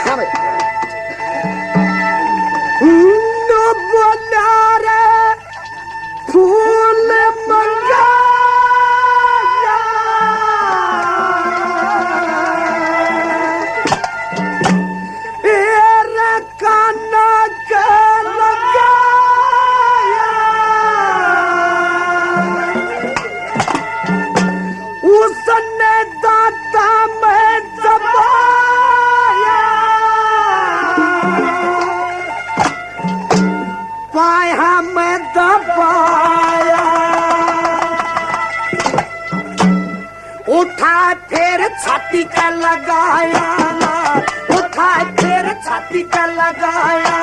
हाँ भाई न बोला रे फूल मंगाया रे काना के लगाया उसने दाता में दबाया पाया में दबाया उठा फिर छाती का लगाया उठा फिर छाती का लगाया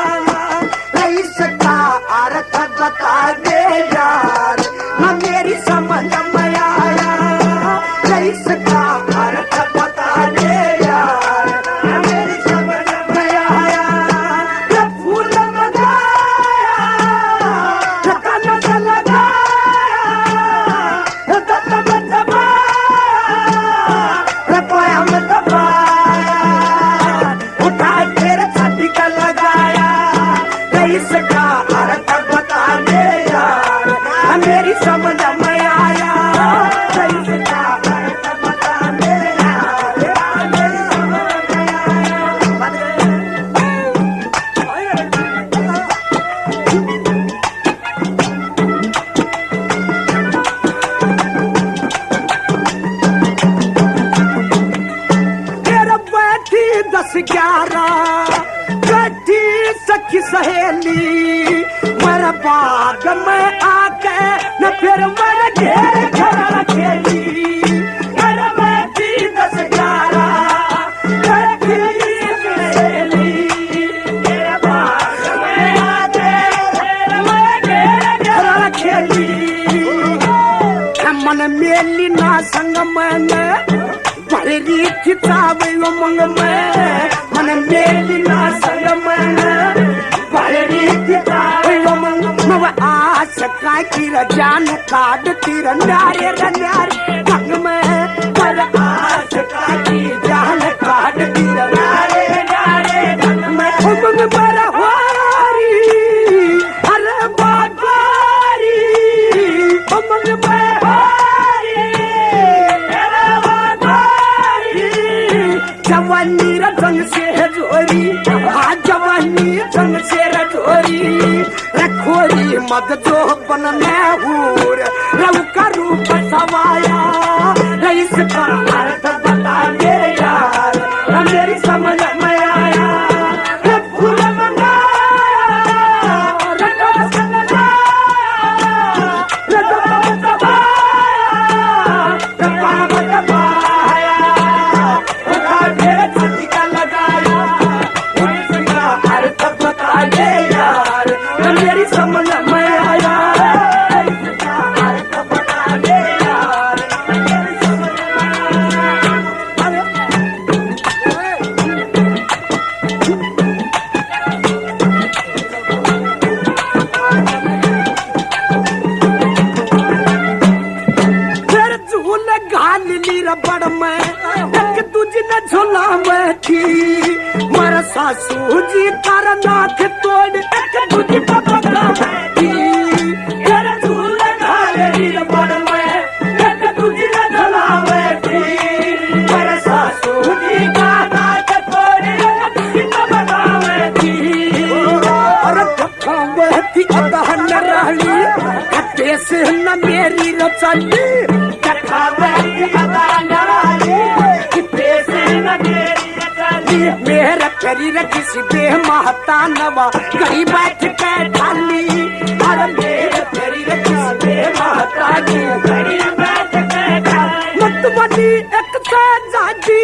इसका अर्थ बता दे यार न मेरी समझ में आया इसका अर्थ बता दे यार न मेरी समझ में आया ये फूल लगाया ये कनक लगाया ये दत्त में दबाया ये पाया में दबाया उठा फिर छाती का लगाया इसका अर्थ बता दे यार मेरी समझ में आया इसका अर्थ बता दे यार मेरी समझ में आया तेरा बैठी 10-11 बैठी सखी सहेली मेरा बाग में आके न फिर मर घेर खड़ा खेली मेरा बैठी 10-11 बैठी सहेली मेरा बाग में आके मर घेर खड़ा खेली मन मेली ना संग मैंने बड़ी किताब उमंग में मन मेली ना संग मैंने बड़ी किताब उमंग में आस का तीर जान काट तीर नारे रनारे रंग में पर आस का तीर जान काट तीर नारे नारे रंग में उमंग पर वारी अरे बागारी उमंग पर जवानी रंग से रजोरी जवानी रंग से रजोरी रखोरी मद जो बन महूर रव का रूप सवाया इसका अर्थ बता दे यार मेरी समझ में आया फूल रबड़ में एक दूजी न झोला बैठी मर सासू जी तारा नाथ तोड़ एक दूजी पपका बैठी तेरे झूले घाले रबड़ में एक दूजी न झोला बैठी मर सासू जी का नाथ तोड़ एक दूजी पपका बैठी और पक्का बैठी अदहन रहली कटे से न मेरी रचली मेरा करीर किसी बेह महता नवा कहीं बैठ के ढाली अरे मेरा करीर किसी बेह महता की कहीं बैठ के ढाली मत बनी एक जागी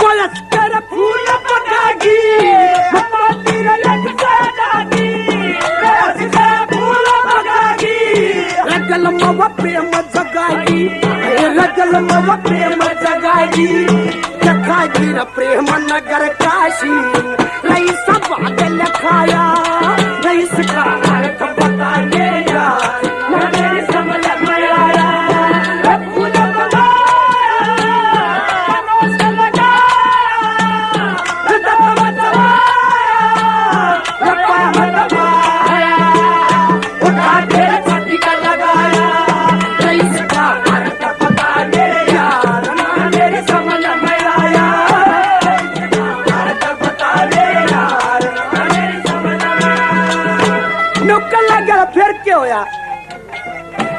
कोलस कर फूल पकागी मत बनी एक जागी कोलस कर फूल पकागी रगल मवा प्रेम जगागी रगल मवा प्रेम जगागी गिर प्रेम नगर काशी रही सब लिखाया रईस का अर्थ बता दे यार मेरी समझ में आया फूल लगाया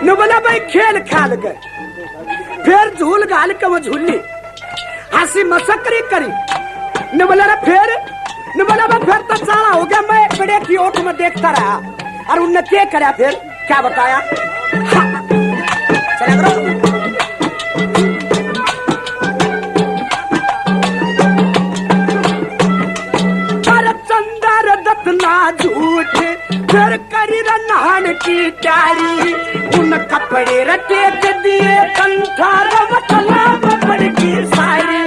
न बोला भाई खेल खाल कर फिर झूल घाल के वो झूली हंसी मसकरी करी न बोला रे फिर न बोला मैं फिर तो सारा हो गया मैं बड़े की ओट में देखता रहा और उनने क्या करा फिर क्या बताया चला करो दत्तना झूठ फिर करी नहान की तैयारी उन कपड़े रटे के दिए कंठा रवतला बबड़ की सारी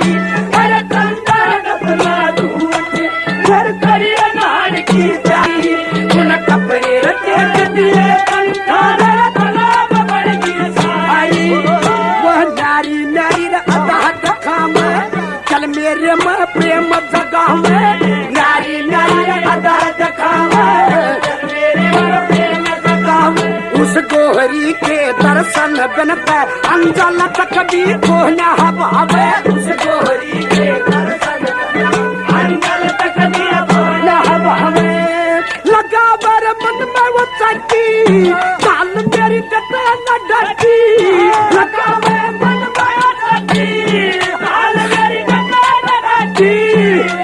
अरे कंठा दत्तना झूठ फिर करी नहान की तैयारी उन कपड़े रटे के दिए कंठा रवतला बबड़ की सारी वह नारी नारी अदा दखाम चल मेरे में प्रेम जगा में नारी नारी अदा उस गोहरी के दर्शन बिन पे अंजल तक भी कोहना हवावे उस गोहरी के दर्शन अंजल तक भी कोहना हवावे लगा बर मन में वो चट्टी काल मेरी कटे न डटी लगा बर मन में वो चट्टी काल मेरी कटे न डटी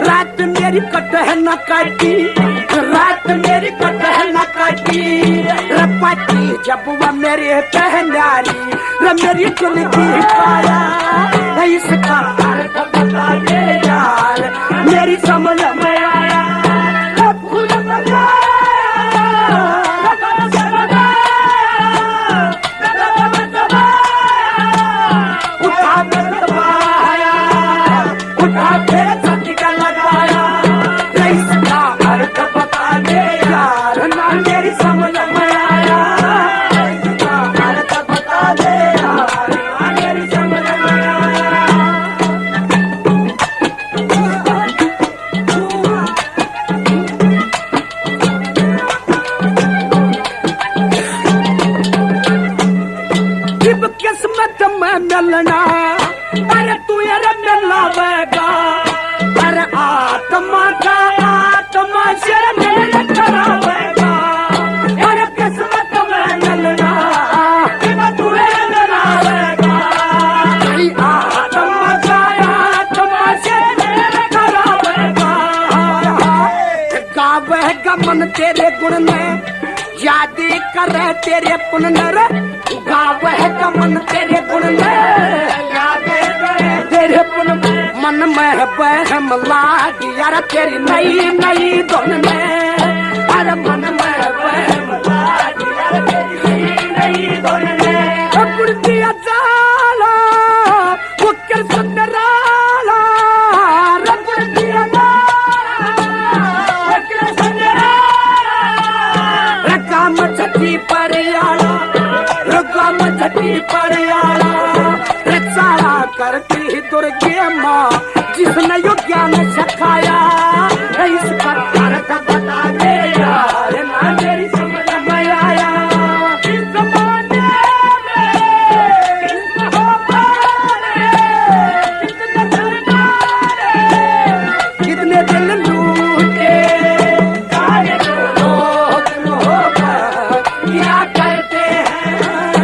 रात मेरी कटे न काटी रात मेरी कटे न काटी रपटी जब वह मेरे पहनारी र मेरी चुन की पाया इसका अर्थ बता दे यार मेरी समझ में आया फूल उठा के छाती का लगाया इसका अर्थ बता दे यार ना मेरी समझ में आया इसका अर्थ बता दे यार ना मेरी समझ में आया जब किस्मत में मिलना अरे तू यार मिलावेगा अरे आत्मा का आत्मा से मिल करावेगा अरे किस्मत में मिलना तू मिलावेगा आत्मा का आत्मा से मिल करावेगा गावेगा मन तेरे गुण में याद करे तेरे पुण्य रे गावेगा मन तेरे गुण में याद करे तेरे पुण्य मन में बहम लाग यार तेरी नई नई धुन में अरे मन में बहम लाग यार तेरी नई नई धुन में कुर्तिया जाला वो कर सुंदराला कुर्तिया रकाम छठी पर आला रकाम छठी पर आला रचारा करती दुर्गे माँ जिसने यो ज्ञान सिखाया इसका अर्थ बता दे यार ना मेरी समझ में आया इस जमाने में कितना हो पारे कितने सरकारे कितने दिल लूटे सारे लोग मोहब्बत क्या करते हैं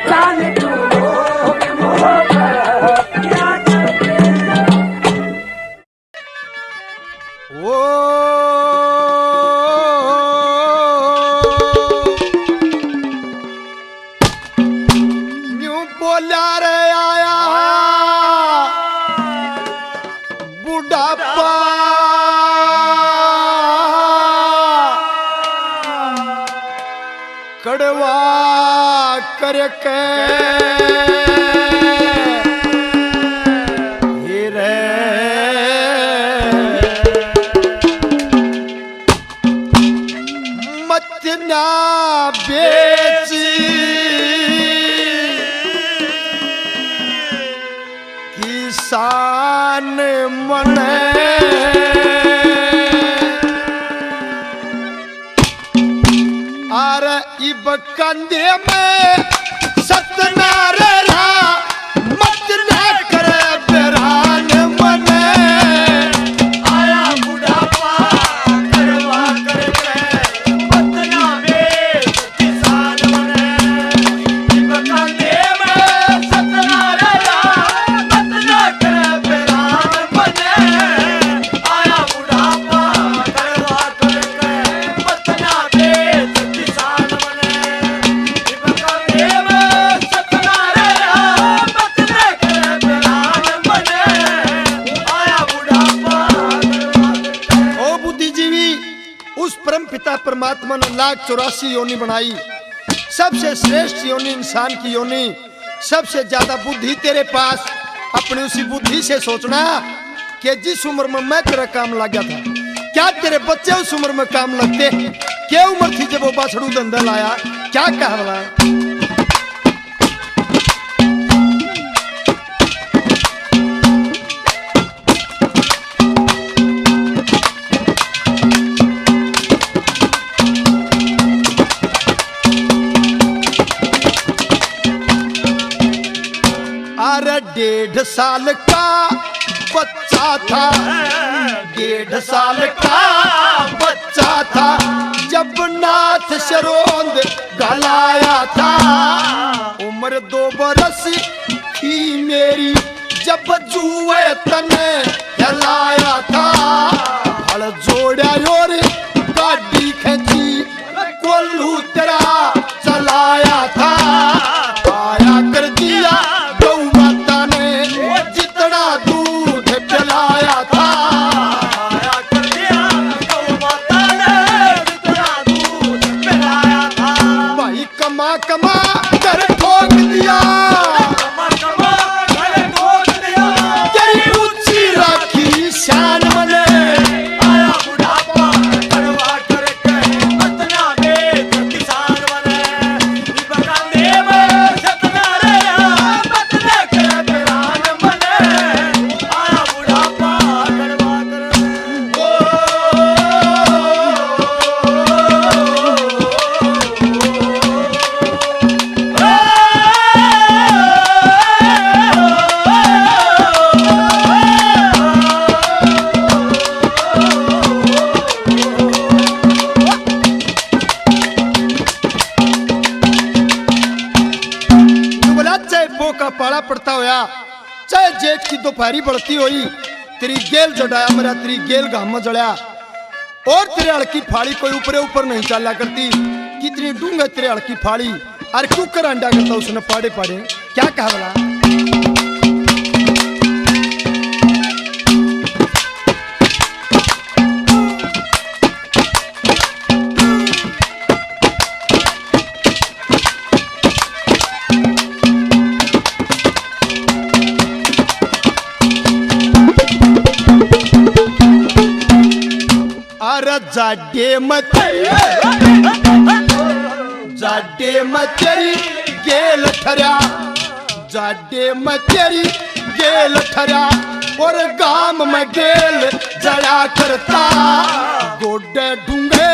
जाने तू लोग मोहब्बत क्या करते हैं ओ न्यू बोला रे आया बुढ़ापा कड़वा करके हीरे मत ना बेची किसान मने आर इब कंधे में सतनार मत ना करे बेरान मने आया बुढ़ापा करवा करके मत ना बेच किसान मने परमात्मा ने 1,84,000 योनि बनाई, सबसे श्रेष्ठ योनि इंसान की योनि, सबसे ज्यादा बुद्धि तेरे पास। अपनी उसी बुद्धि से सोचना कि जिस उम्र में मैं तेरा काम लगा था, क्या तेरे बच्चे उस उम्र में काम लगते? क्या उम्र थी जब वो बाछड़ू धंधा लाया? क्या कहला? अरे 1.5 साल का बच्चा था, 1.5 साल का बच्चा था, जब नाथ शरोंद गलाया था। उम्र 2 बरस थी मेरी, जब जुए तने हिलाया था। हल जोड़ा और गाड़ी खींची, कोल्हू तेरा चलाया था। आया कर दिया गौ माता ने जितना दूध पिलाया था। आया कर दिया गौ माता ने जितना दूध पिलाया था। भाई कमा कमा कर ठोक दिया, कमा कमा कर ठोक दिया। तेरी ऊंची राखी शान मने, आया बुढ़ापा करवा करके मतना देख किसान बने। बगान देव सतना रे मतना के बिरान बने, आया बुढ़ापा करवा कर। चाहे बो का पाला पड़ता होया, चाहे जेठ की दोपहरी बढ़ती हुई, तेरी गेल जड़ाया मेरा, तेरी गेल गाम में जड़ाया। और तेरे हड़की फाड़ी कोई ऊपरे ऊपर नहीं चला करती। कितनी डूंगे तेरे हड़की फाड़ी, अरे कुकर अंडा करता उसने पाड़े पाड़े। क्या कहा बोला? जाडे मचरी गेल ठरिया, जाडे मचरी गेल ठरिया। और गाम में गेल जड़ा करता, गोडे ढूंगे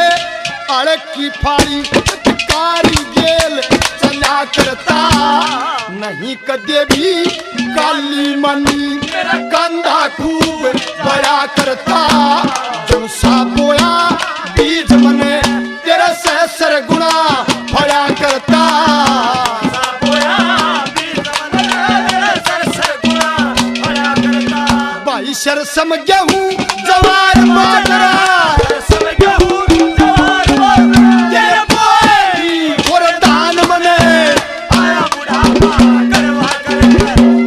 अड़क की फाड़ी, कारी गेल चला करता। नहीं कदे भी काली मनी, कंधा खूब बड़ा करता। जो सा बोया बीज मने, तेरा सहस्र गुना फड़ा करता। भाई शरसम गेहूं जवार बाजरा, और दान मने, आया बुढ़ापा करवा कर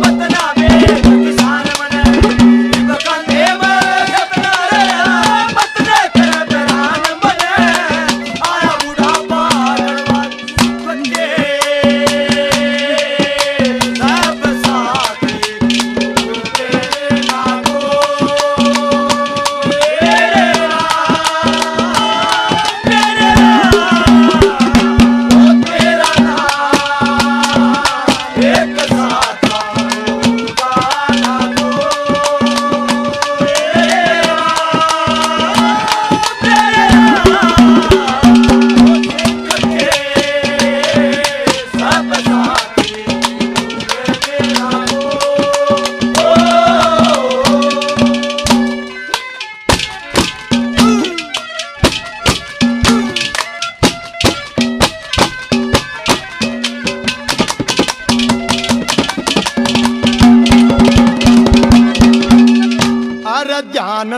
वतना में किसान बने। बगान देव सतना रे मतना के बिरान बने, आया बुढ़ापा करवा बंदे सब साथी के नागो ध्यान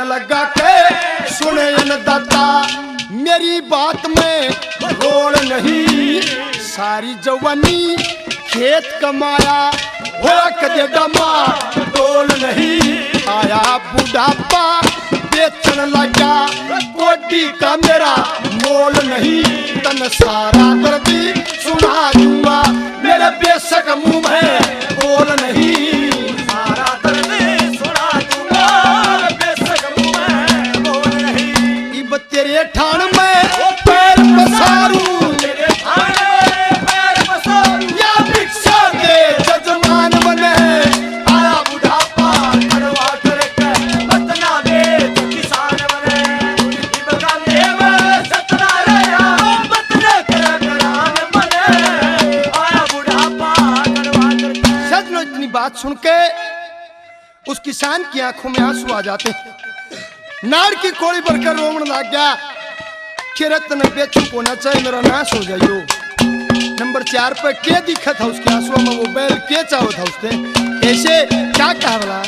लगा के सुने अन्नदाता, मेरी बात में रोल नहीं। सारी जवानी खेत कमाया, हो कदे डमा डोल नहीं। आया बुढ़ापा बेचन लगा कोटी का मेरा मोल नहीं, तन सारा दर्दी सुना दूंगा, मेरे बेशक मुंह में बोल नहीं, सारा दर्द सुना दूंगा, बेशक मुंह में बोल नहीं। इब तेरे ठाण में पैर पसारूं, तेरे थाने में पैर पसारूं, या भिक्षा दे जजमान बने, आया बुढ़ापा कड़वा करके बतना दे तो किसान बने। इब गांधी में सतना रहा बतना कर करान बने, आया बुढ़ापा कड़वा करके। सजनो इतनी बात सुन के उस किसान की आंखों में आंसू आ जाते हैं, नाड़ की कोड़ी भरकर रोमन लग गया कि रत्न बेचू को ना चाहे मेरा नाश हो जाइयो। नंबर 4 पे के दिखा था उसके आंसुओं में, वो बैल के चाहो था उसने, ऐसे क्या कहा बोला।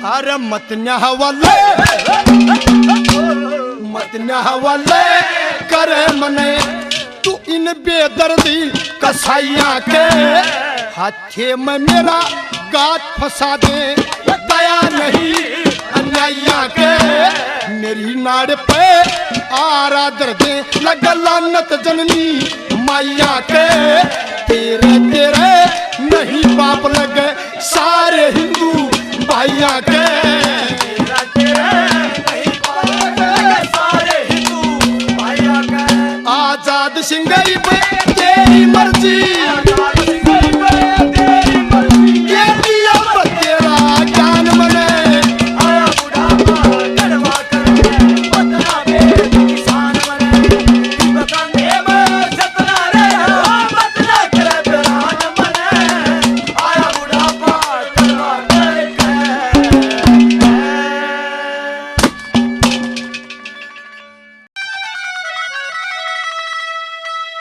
अरे मत न्याहवाले करे मने, तू इन बेदर्दी कसाइया के हाथे में मेरा गात फंसा दे, दया नहीं अन्यायिया के मेरी नाड़ पे आरा दर्दे लगा लानत जननी माइया के, तेरे तेरे नहीं बाप लगे सारे हिंदू भाइया के, तेरा तेरा नहीं पाओगे सारे हिंदू भाइयों का। आजाद सिंगई पे तेरी मर्जी, आजाद सिंह पे तेरी मर्जी, ये दिया पर तेरा ज्ञान बने, आया बुढ़ापा कड़वा करके बतना दे तो किसान बने। इब गांधी में सतना रहा बतना कर करान बने, आया बुढ़ापा कड़वा करके।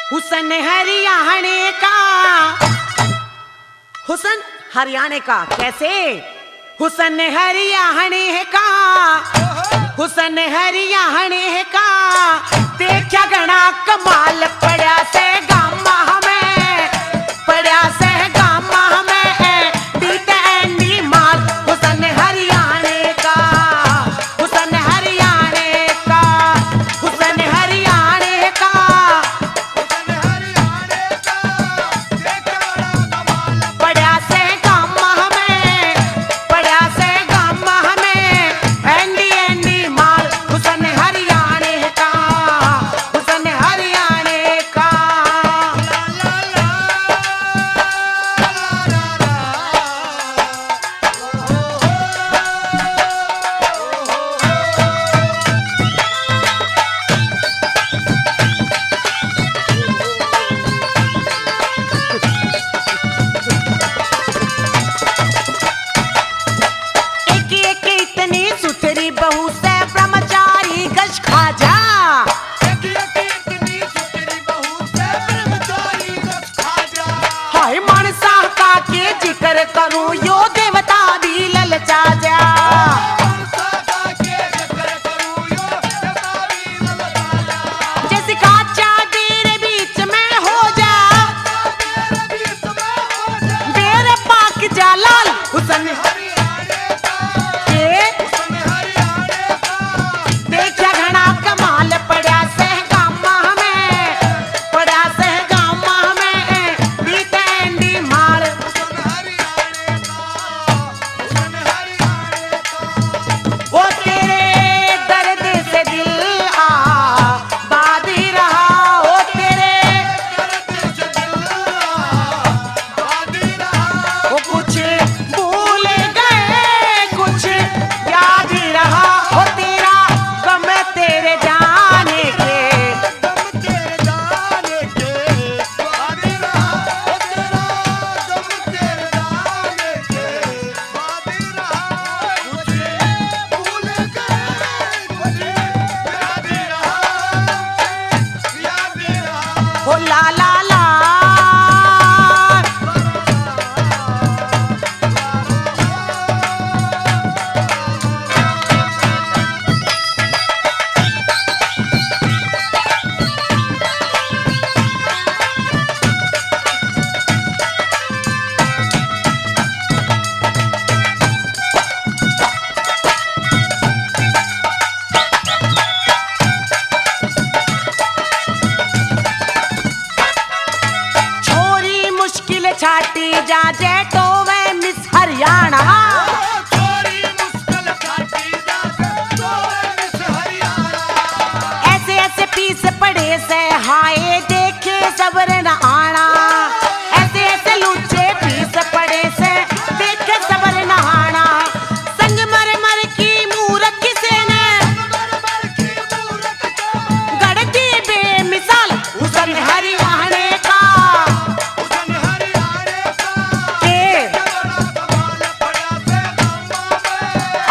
हुसन हरियाणे का, हुसन हरियाणे का कैसे? हुसन हरियाणे का, हुसन हरियाणे का, देखा गणा कमाल पड़ा से गामा हमें, पड़ा से गामा हमें, दीते एंडी माल। हुसन हरियाणे का, हुसन हरियाणे का, हुसन हरियाणे का, पड़ा से गामा हमें, पड़ा से गामा हमें, एंडी एंडी माल। हुसन हरियाणे का, हुसन हरियाणे का।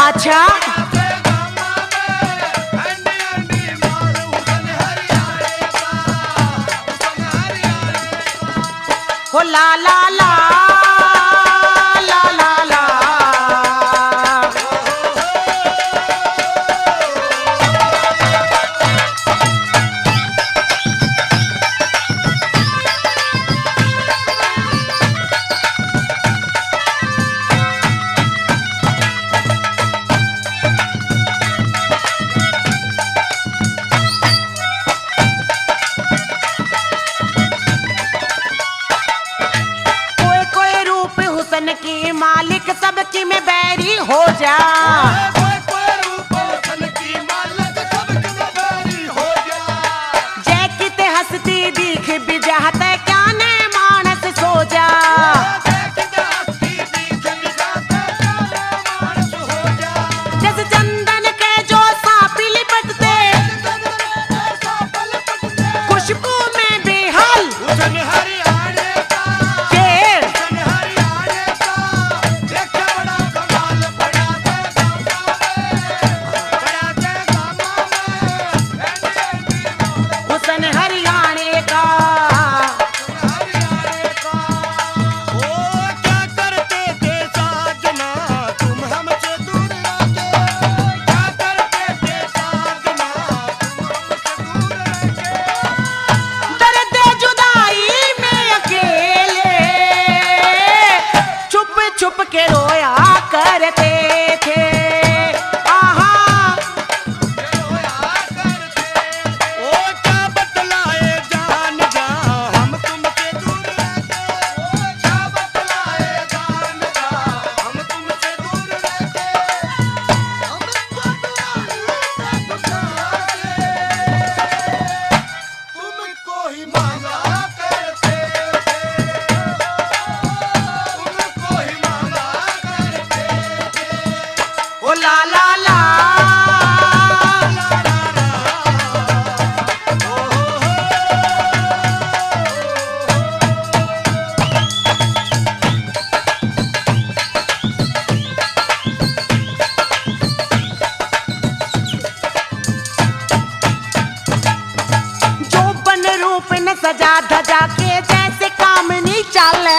अच्छा हो ला ला ला ला ला ला कोई कोई रूप हुस्न की मालिक सबकी में बैरी हो जा जय किते हंसती दिख भी जाते क्या ने मानस सो जा जैसे चंदन के जो सापी लिपटते खुशबू में बेहाल के हुस्न हरियाणे का दर्द जुदाई में अकेले छुप छुप के रोया करते थे आहा ओ ला ला ला जो बन रूप न सजा धजा के जैसे कामनी चाले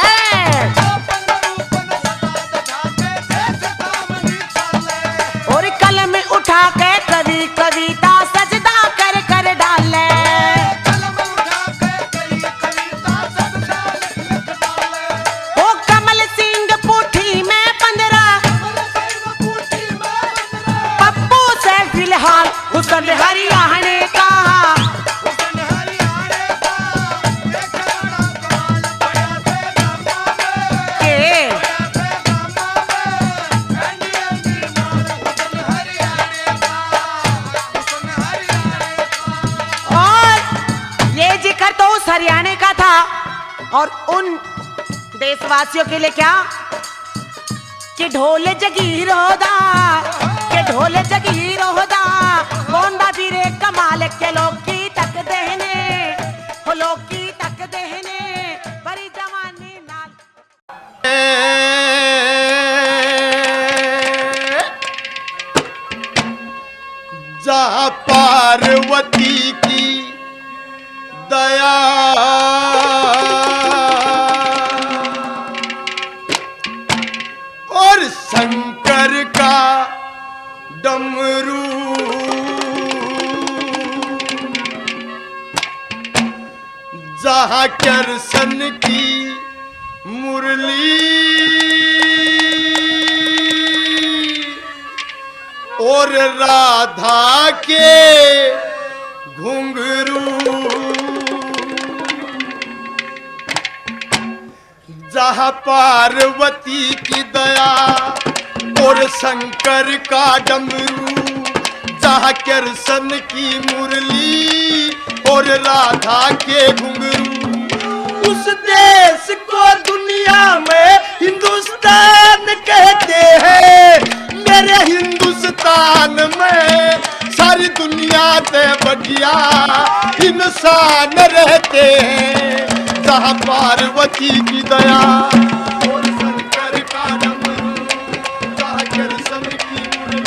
और कलम उठा के कवि कविता सजदा कर कर डाले ओ कमल सिंह पुठी में 15 पप्पू से फिलहाल हुस्न हरियाणे का के और ये जिक्र तो उस हरियाणा का था और उन देशवासियों के लिए क्या कि ढोल जगीर होदा के ढोल जगीर होदा कोंदा बीरे कमाल के लोग की तक देने हो लोग की तक देने बड़ी जवानी नाल जहाँ पार्वती की दया और शंकर का डमरू जहाँ कृष्ण की मुरली और राधा के घुंघरू जहाँ पार्वती की दया और शंकर का डमरू जहाँ कृष्ण की मुरली और राधा के घुंघरू उस देश को दुनिया में हिंदुस्तान कहते हैं। मेरे हिंदुस्तान में सारी दुनिया से बढ़िया इंसान रहते हैं। जहाँ पार्वती की दया और शंकर का डमरू जहाँ कृष्ण की मुरली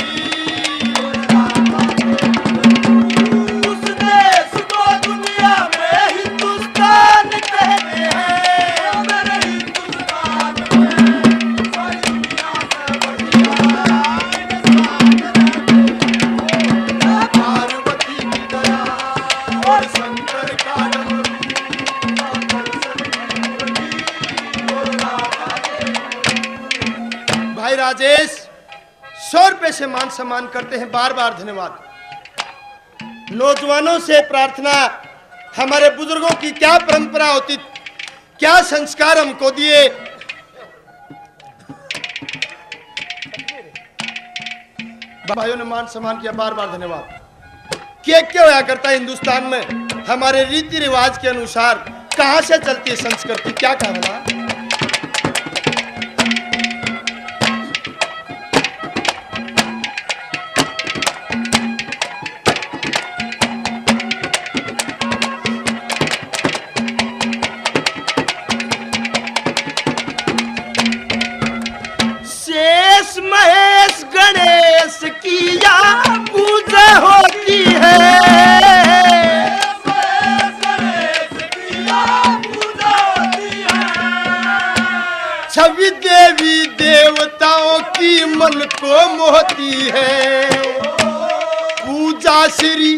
100 रुपए से मान सम्मान करते हैं। बार बार धन्यवाद। नौजवानों से प्रार्थना, हमारे बुजुर्गों की क्या परंपरा होती, क्या संस्कार हमको दिए। भाइयों ने मान सम्मान किया, बार बार धन्यवाद। क्या होया करता है हिंदुस्तान में, हमारे रीति रिवाज के अनुसार कहां से चलती है संस्कृति, क्या कहना। शेष महेश गणेश की या पूजा होती है, छवि देवी देवताओं की मन को मोहती है। पूजा श्री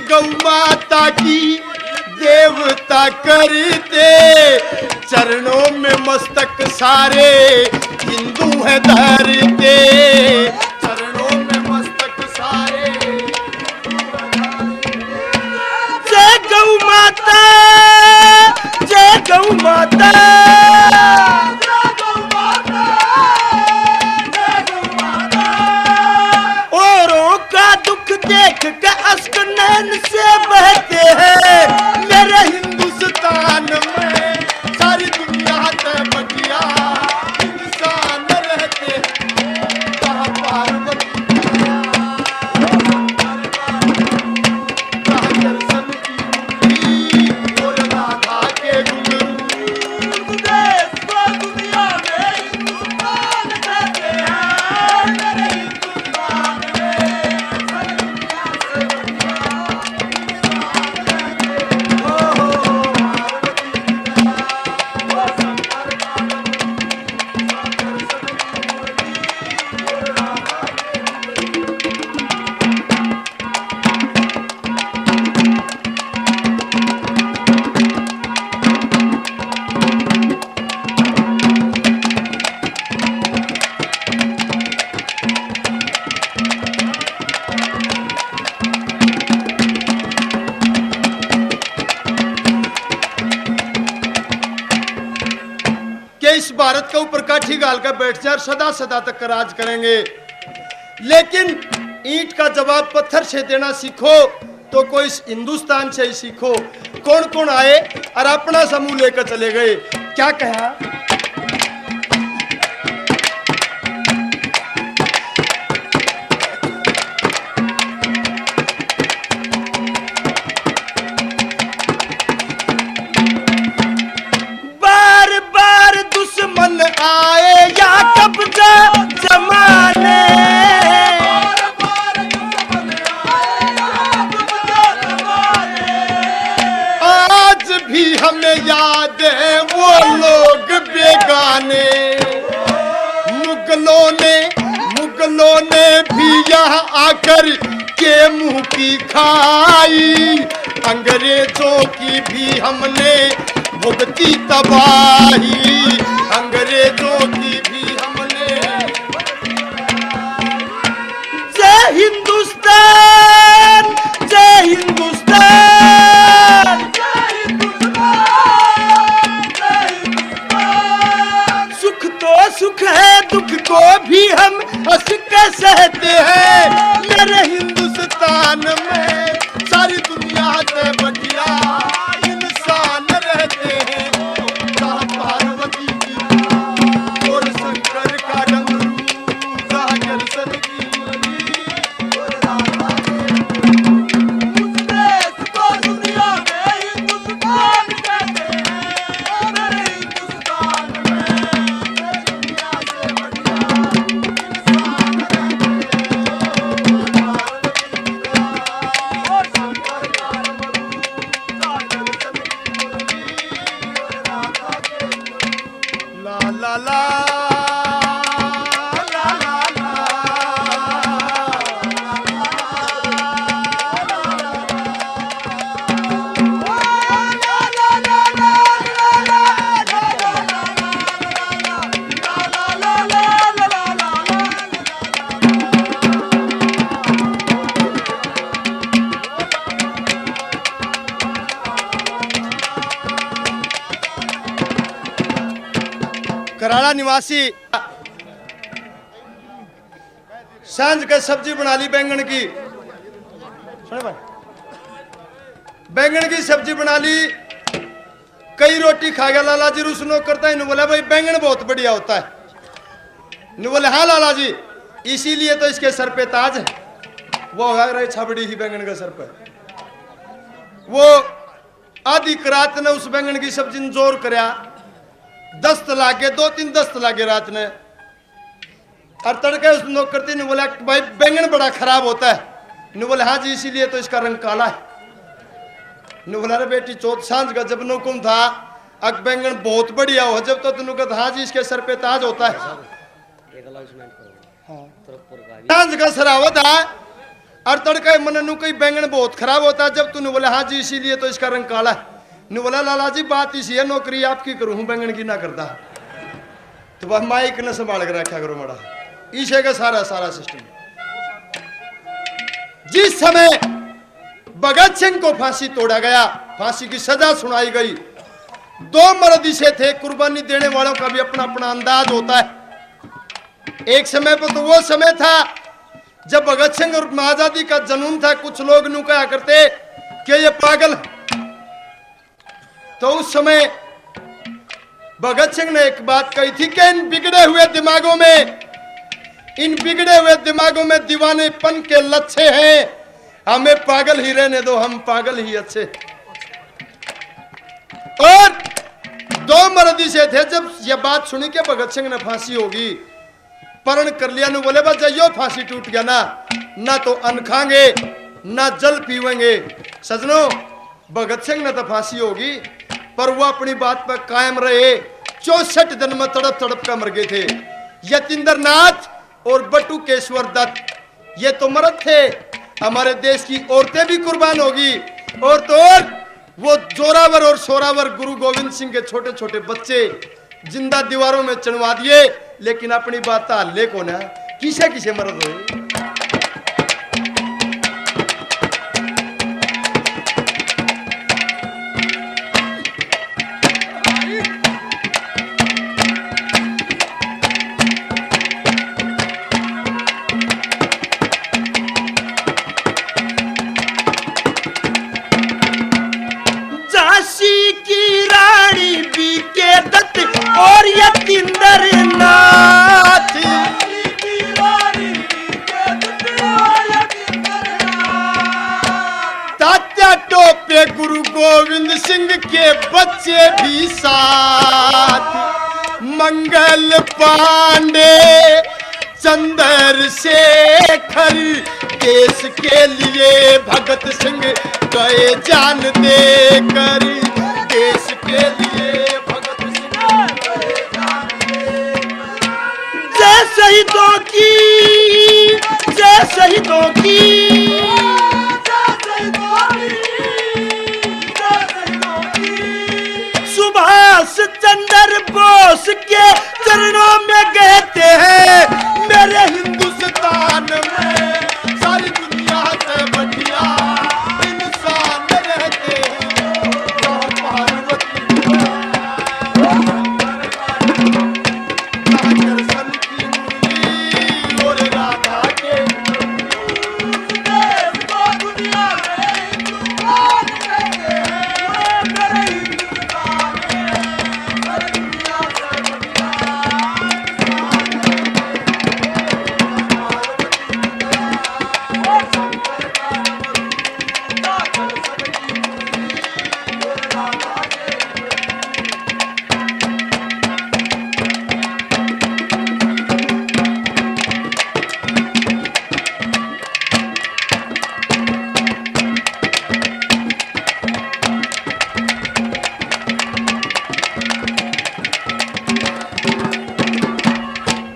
गौ माता की देवता करते, चरणों में मस्तक सारे हिंदू है धरते, चरणों में मस्तक सारे। जय गौ माता, जय गौ माता, औरों का दुख देख के अश्क नैन से बहते हैं। मेरे हिंदुस्तान में सारी दुनिया ते बगिया इंसान रहते हैं। कहाँ पार्वती, कहाँ दर्शन की और राधा के घुंघरू। देश को दुनिया में हिंदुस्तान कहते हैं। मेरे हिंदुस्तान इस भारत के ऊपर काठी गाल कर बैठ जाए और सदा सदा तक राज करेंगे। लेकिन ईंट का जवाब पत्थर से देना सीखो तो कोई इस हिंदुस्तान से ही सीखो। कौन कौन आए और अपना समूह लेकर चले गए, क्या कहा। आए या कब्जा जमाने, आज भी हमें याद है वो लोग बेगाने। मुगलों ने भी यहाँ आकर के मुंह की खाई, अंग्रेजों की भी हमने भुगती तबाही, अंग्रेजों की भी हमने। जय हिंदुस्तान, जय हिंदुस्तान, जय हिंदुस्तान। सुख तो सुख है, दुख को भी हम हंस के सहते हैं। मेरे हिंदुस्तान में सारी दुनिया से बढ़िया इंसान रहते हैं। जहाँ पार्वती की और शंकर का डमरू, जहाँ दर्शन की और राधा के। उस देश को दुनिया में हिंदुस्तान कहते हैं। मेरे हिंदुस्तान में दुनिया से बढ़िया इंसान रहते हैं। पार्वती का और शंकर का डमरू। बरनाला निवासी। सांझ का सब्जी बना ली बैंगन की, सुने भाई, बैंगन की सब्जी बना ली, कई रोटी खा गया। लाला जी रुसनो करता है, बोला भाई बैंगन बहुत बढ़िया होता है। बोले हाँ लाला जी, इसीलिए तो इसके सर पे ताज है। वो हो रही छबड़ी ही बैंगन का सर पर। वो आधी रात ने उस बैंगन की सब्जी ने जोर करया, दस्त लागे, 2-3 दस्त लागे रात ने। और तड़के उस नौकरती ने बोला भाई बैंगन बड़ा खराब होता है। ने बोले हाँ जी, इसीलिए तो इसका रंग काला है। ने बोला रे बेटी, चौथ सांझ का जब नौकुम था, अग बैंगन बहुत बढ़िया हो, जब तो तुमने कहा हाँ जी इसके सर पे ताज होता है। सांझ का सरावत है और तड़के मन कई बैंगन बहुत खराब होता है, जब तूने बोला हाँ जी इसीलिए तो इसका रंग काला है। ने बोला लाला जी बात इसी है, नौकरी आपकी करूं, हूं बैंगन की ना करता। तो वह माइक ने संभाल कर रखा करो मड़ा, ईशे का सारा सिस्टम। जिस समय भगत सिंह को फांसी तोड़ा गया, फांसी की सजा सुनाई गई, 2 मर्द इसे थे। कुर्बानी देने वालों का भी अपना अपना अंदाज होता है। एक समय पर तो वो समय था जब भगत सिंह और आजादी का जुनून था। कुछ लोग नु कहा करते कि ये पागल। तो उस समय भगत सिंह ने एक बात कही थी कि इन बिगड़े हुए दिमागों में दीवानेपन के लच्छे हैं, हमें पागल ही रहने दो, हम पागल ही अच्छे। और 2 मर्दी से थे। जब यह बात सुनी कि भगत सिंह ने फांसी होगी, परण कर लिया, नु बोले बस जाइयो, फांसी टूट गया ना तो अन्न खाएंगे ना जल पीवेंगे। सजनों, भगत सिंह ने तो फांसी होगी, पर वो अपनी बात पर कायम रहे। 64 दिन में तड़प तड़प कर मर गए थे। यतीन्द्र नाथ और बटुकेश्वर दत्त ये तो मर्द थे। हमारे देश की औरतें भी कुर्बान होगी। और तो और वो जोरावर और शोरावर गुरु गोविंद सिंह के छोटे छोटे बच्चे जिंदा दीवारों में चढ़वा दिए, लेकिन अपनी बात हल्ले को ना किसे किसे मर्द हो। और यतीन्द्र नाथ तात्या टोपे गुरु गोविंद सिंह के बच्चे भी साथ, मंगल पांडे चंद्रशेखर देश के लिए भगत सिंह गए जान देकर, देश के लिए शहीदों की, जय शहीदों की, सुभाष चंद्र बोस के चरणों में कहते हैं मेरे हिंदुस्तान में सारी दुनिया से बढ़िया इंसान रहते हैं।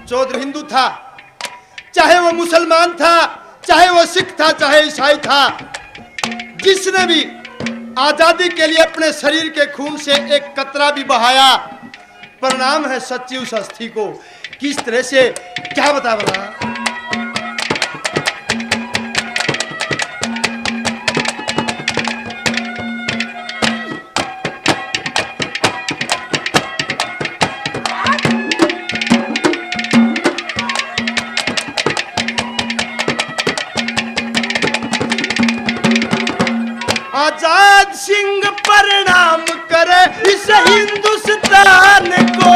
चौधरी हिंदू था, चाहे वो मुसलमान था, चाहे वो सिख था, चाहे ईसाई था, जिसने भी आजादी के लिए अपने शरीर के खून से एक कतरा भी बहाया, प्रणाम है सच्ची उस अस्थि को। किस तरह से क्या बता बता आजाद सिंह प्रणाम करे इस हिंदुस्तान को।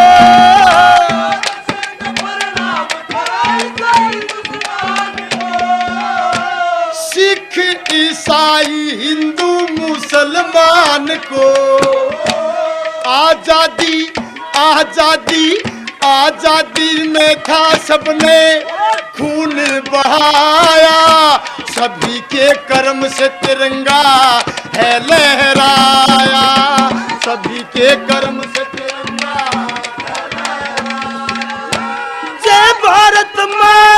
सिख ईसाई हिंदू मुसलमान को आजादी आजादी आजादी में था सबने खून बहाया, सभी के कर्म से तिरंगा है लहराया, सभी के कर्म से तिरंगा है लहराया। जय भारत माँ